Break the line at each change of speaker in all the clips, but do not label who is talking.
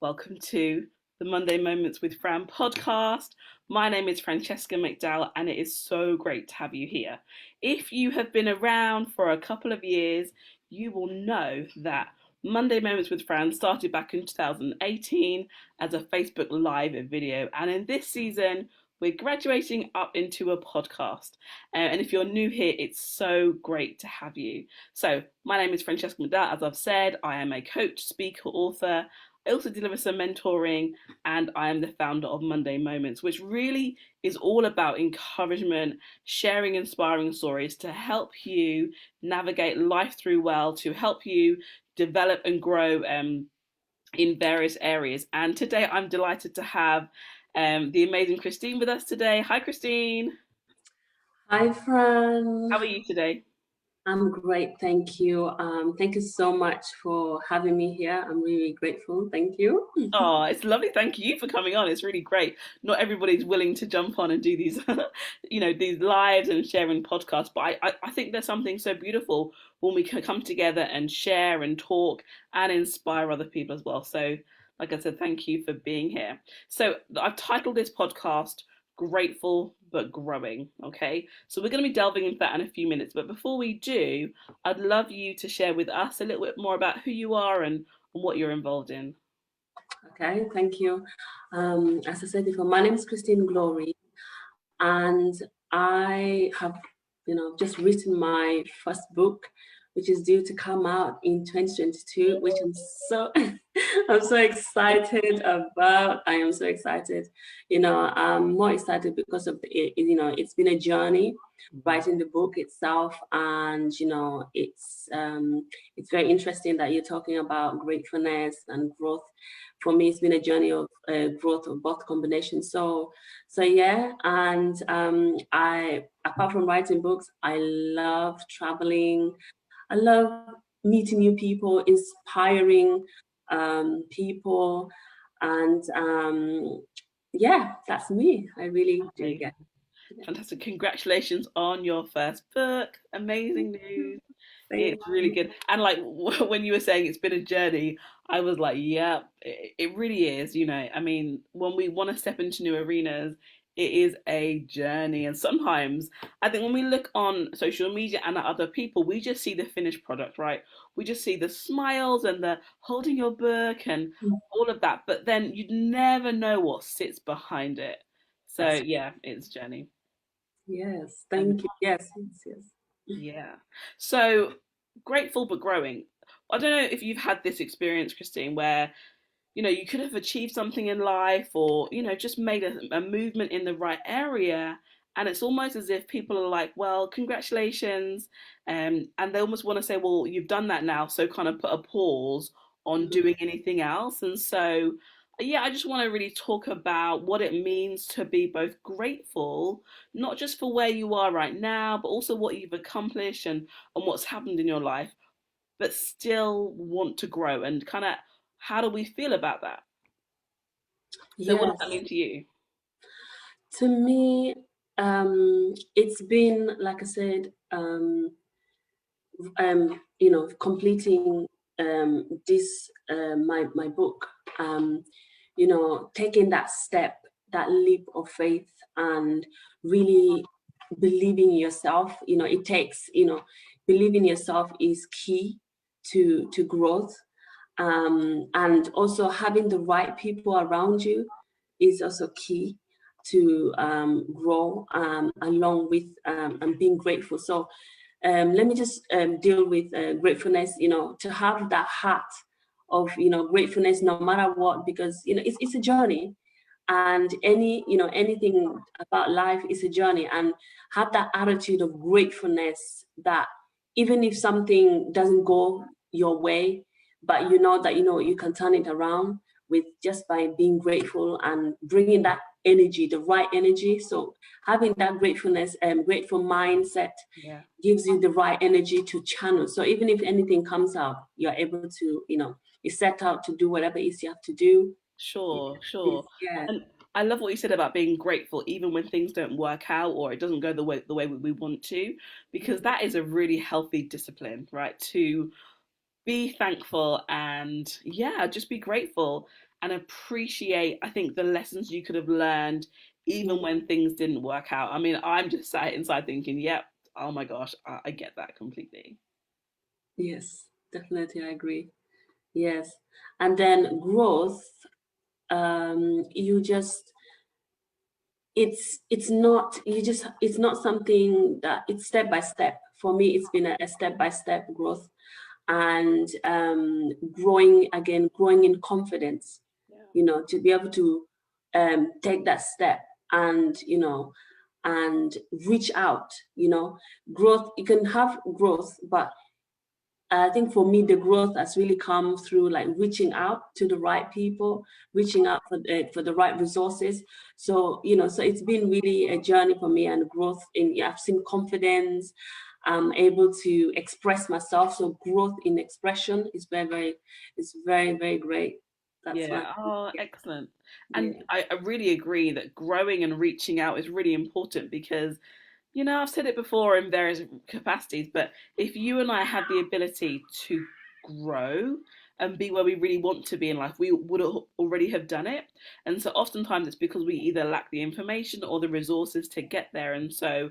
Welcome to the Monday Moments with Fran podcast. My name is Francesca McDowell, and it is so great to have you here. If you have been around for a couple of years, you will know that Monday Moments with Fran started back in 2018 as a Facebook Live video, and in this season, we're graduating up into a podcast. And if you're new here, it's so great to have you. So, my name is Francesca McDowell. As I've said, I am a coach, speaker, author. I also deliver some mentoring, and I am the founder of Monday Moments, which really is all about encouragement, sharing inspiring stories to help you navigate life through well, to help you develop and grow in various areas. And today I'm delighted to have the amazing Christine with us today. Hi, Christine.
Hi, Fran.
How are you today?
I'm great, thank you. Thank you so much for having me here. I'm really grateful. Thank you.
Oh, it's lovely. Thank you for coming on. It's really great. Not everybody's willing to jump on and do these, these lives and sharing podcasts. But I think there's something so beautiful when we can come together and share and talk and inspire other people as well. So, like I said, thank you for being here. So, I've titled this podcast Grateful but Growing. Okay. So, we're going to be delving into that in a few minutes. But before we do, I'd love you to share with us a little bit more about who you are and what you're involved in.
Okay, thank you. As I said before, my name is Christine Glory, and I have, just written my first book, which is due to come out in 2022, which I'm so I'm so excited about. I am so excited. I'm more excited because of it's been a journey writing the book itself, and it's very interesting that you're talking about gratefulness and growth. For me, it's been a journey of growth of both combinations. So yeah, and I, apart from writing books, I love traveling. I love meeting new people, inspiring people, and yeah, that's me. I really do get.
Fantastic. Congratulations on your first book. Amazing news.
Thank
It's really
you.
good. And like when you were saying it's been a journey, I was like, yeah, it really is. I mean, when we want to step into new arenas, it is a journey. And sometimes I think when we look on social media and at other people, we just see the finished product, right? We just see the smiles and the holding your book and all of that. But then you'd never know what sits behind it. So
That's,
yeah, it's a journey.
yes,
Um,
thank you. Yes, yes, yes.
yeah. So grateful but growing. I don't know if you've had this experience, Christine, where you could have achieved something in life or just made a movement in the right area, and it's almost as if people are like, well, congratulations, and they almost want to say, well, you've done that now, so kind of put a pause on
Mhm.
doing anything else. And so yeah, I just want to really talk about what it means to be both grateful, not just for where you are right now, but also what you've accomplished and what's happened in your life, but still want to grow, and kind of how do we feel about that? So what does that
Yes,
mean to you?
to me, it's been, like I said, completing this my book, taking that step, that leap of faith, and really believing in yourself. It takes, believing in yourself is key to growth, and also having the right people around you is also key to grow, along with and being grateful. So let me just deal with gratefulness, to have that heart of, gratefulness no matter what, because, it's a journey, and anything about life is a journey, and have that attitude of gratefulness that even if something doesn't go your way, but you know that, you can turn it around with just by being grateful and bringing that energy, the right energy. So having that gratefulness and grateful mindset
Yeah,
gives you the right energy to channel. So even if anything comes up, you're able to, you set out to do whatever it is you have to do.
sure, sure.
Yeah.
And I love what you said about being grateful even when things don't work out or it doesn't go the way we want to, because that is a really healthy discipline, right? To be thankful and yeah, just be grateful. and appreciate, I think, the lessons you could have learned even
Mm,
when things didn't work out. I mean, I'm just sat inside thinking, yep, oh my gosh, I get that completely.
yes, definitely, I agree. Yes, and then growth. You just it's not you just it's not something that it's step by step. For me, it's been a step by step growth, and growing in confidence,
Yeah.
to be able to take that step, and and reach out. Growth, you can have growth, but I think for me, the growth has really come through like reaching out to the right people, reaching out for the right resources. So, so it's been really a journey for me, and growth in, yeah, I've seen confidence. I'm able to express myself. So growth in expression is very, very great. That's
Yeah.
my,
Oh, excellent. And
yeah,
I really agree that growing and reaching out is really important because, I've said it before in various capacities, but if you and I had the ability to grow and be where we really want to be in life, we would already have done it. And so oftentimes it's because we either lack the information or the resources to get there. And so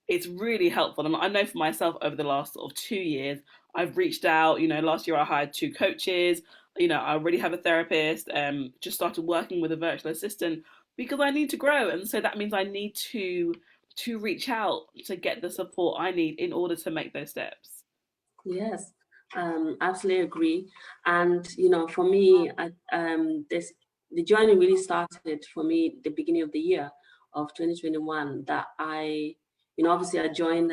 it's really helpful. And I know for myself over the last sort of 2 years, I've reached out. Last year I hired two coaches. I already have a therapist, just started working with a virtual assistant because I need to grow. And so that means I need to reach out to get the support I need in order to make those steps.
yes, absolutely agree. And for me, this the journey really started for me the beginning of the year of 2021. That obviously I joined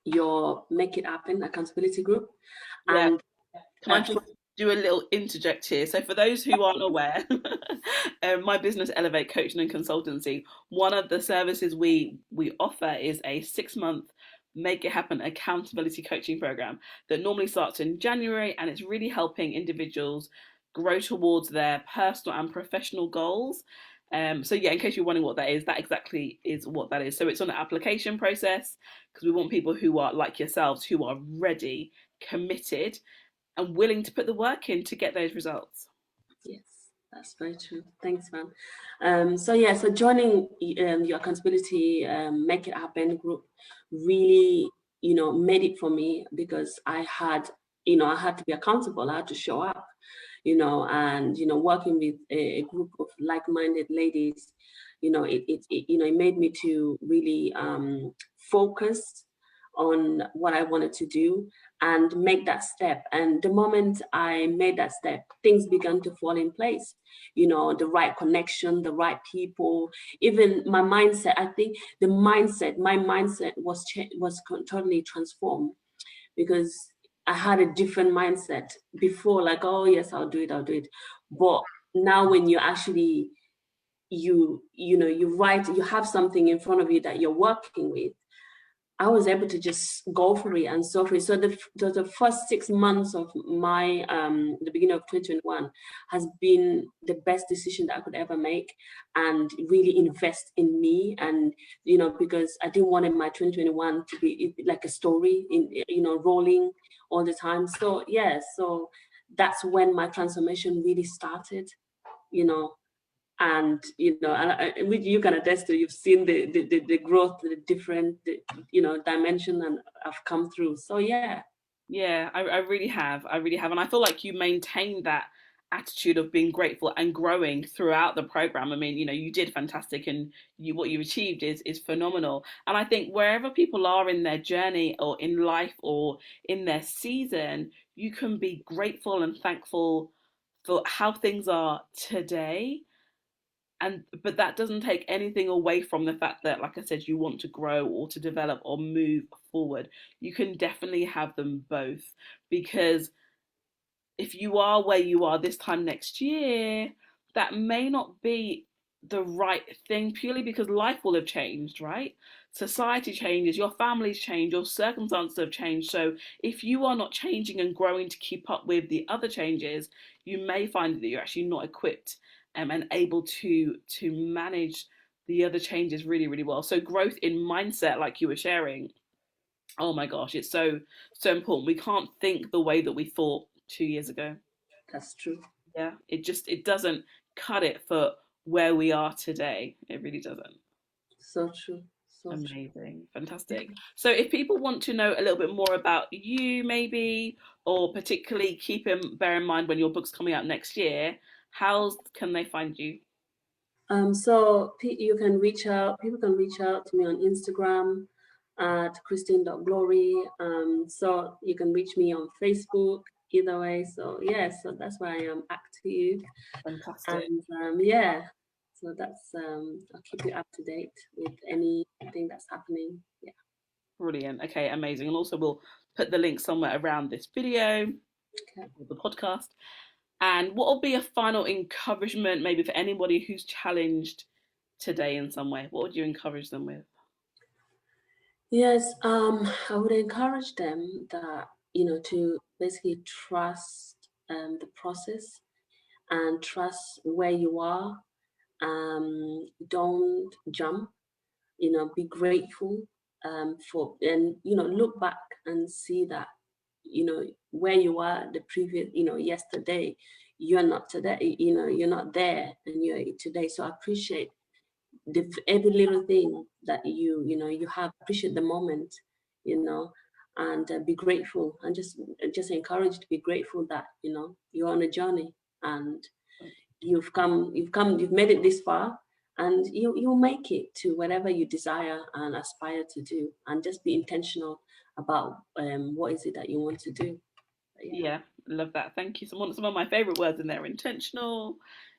your Make It Happen accountability group,
Yeah.
and
Can I
from,
just do a little interject here? So, for those who aren't aware, my business Elevate Coaching and Consultancy, one of the services we offer is a 6 month Make It Happen accountability coaching program that normally starts in January, and it's really helping individuals grow towards their personal and professional goals. So yeah, in case you're wondering what that is, that exactly is what that is. So it's on an application process because we want people who are like yourselves, who are ready, committed, and willing to put the work in to get those results.
yes, that's very true. Thanks, man. So joining your accountability Make It Happen group really, made it for me, because I had to be accountable. I had to show up, and working with a group of like-minded ladies, it made me to really focus on what I wanted to do and make that step. And the moment I made that step, things began to fall in place. The right connection, the right people, even my mindset. I think my mindset was totally transformed, because I had a different mindset before, like, oh yes, I'll do it. But now, when you actually you have something in front of you that you're working with, I was able to just go for it and so for it. So the first 6 months of my the beginning of 2021 has been the best decision that I could ever make, and really invest in me. And because I didn't want my 2021 to be like a story in rolling all the time. So yeah, so that's when my transformation really started. You know, and which you can attest to. You've seen the growth, the different dimension, and I've come through. So yeah,
Yeah, I really have. I really have. And I feel like you maintained that attitude of being grateful and growing throughout the program. I mean, you did fantastic, and what you achieved is phenomenal. And I think wherever people are in their journey or in life or in their season, you can be grateful and thankful for how things are today, and but that doesn't take anything away from the fact that, like I said, you want to grow or to develop or move forward. You can definitely have them both, because if you are where you are this time next year, that may not be the right thing, purely because life will have changed, right? Society changes, your families change, your circumstances have changed. So if you are not changing and growing to keep up with the other changes, you may find that you're actually not equipped, and able to manage the other changes really, really well. So growth in mindset, like you were sharing, oh my gosh, it's so important. We can't think the way that we thought 2 years ago.
that's true.
Yeah, it doesn't cut it for where we are today. It really doesn't.
So true. So true.
Amazing, fantastic. So, if people want to know a little bit more about you, maybe, or particularly bear in mind when your book's coming out next year, how can they find you?
So you can reach out. People can reach out to me on Instagram at Christine.glory. So you can reach me on Facebook. Either way. So yeah. So that's why I am active.
Fantastic,
And yeah. So that's I'll keep you up to date with anything that's happening. Yeah.
brilliant. Okay, amazing. And also, we'll put the link somewhere around this video
Okay.
or the podcast. And what will be a final encouragement, maybe for anybody who's challenged today in some way? What would you encourage them with?
Yes, I would encourage them that, to basically trust the process and trust where you are. Don't jump, be grateful for, and, look back and see that, where you are the previous, yesterday, you're not today, you're not there and you're today. So I appreciate every little thing that you have. Appreciate the moment, and be grateful, and just encouraged to be grateful that you're on a journey, and you've made it this far, and you'll make it to whatever you desire and aspire to do, and just be intentional about what is it that you want to do. But yeah.
Yeah, love that. Thank you. Some of my favorite words in there: intentional,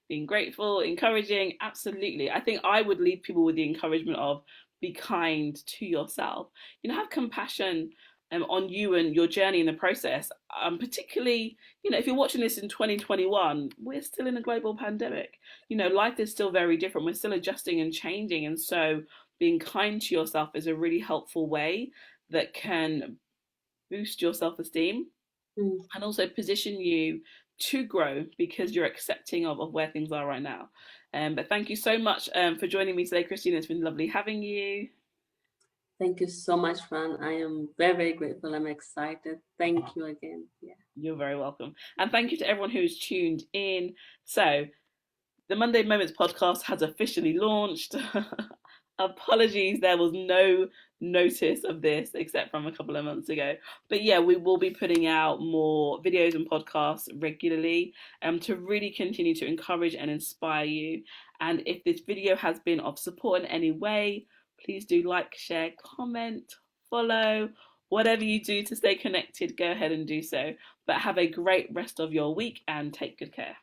being grateful, encouraging. Absolutely. I think I would leave people with the encouragement of be kind to yourself. Have compassion on you and your journey in the process. Particularly, if you're watching this in 2021, we're still in a global pandemic. Life is still very different. We're still adjusting and changing, and so being kind to yourself is a really helpful way that can boost your self-esteem
Mm.
and also position you to grow because you're accepting of where things are right now. But thank you so much for joining me today, Christine. It's been lovely having you.
Thank you so much, Fran. I am very, very grateful. I'm excited. Thank you again. Yeah.
You're very welcome. And thank you to everyone who's tuned in. So, the Monday Moments podcast has officially launched. Apologies, there was no notice of this except from a couple of months ago. But yeah, we will be putting out more videos and podcasts regularly to really continue to encourage and inspire you. And if this video has been of support in any way, please do like, share, comment, follow. Whatever you do to stay connected, go ahead and do so. But have a great rest of your week and take good care.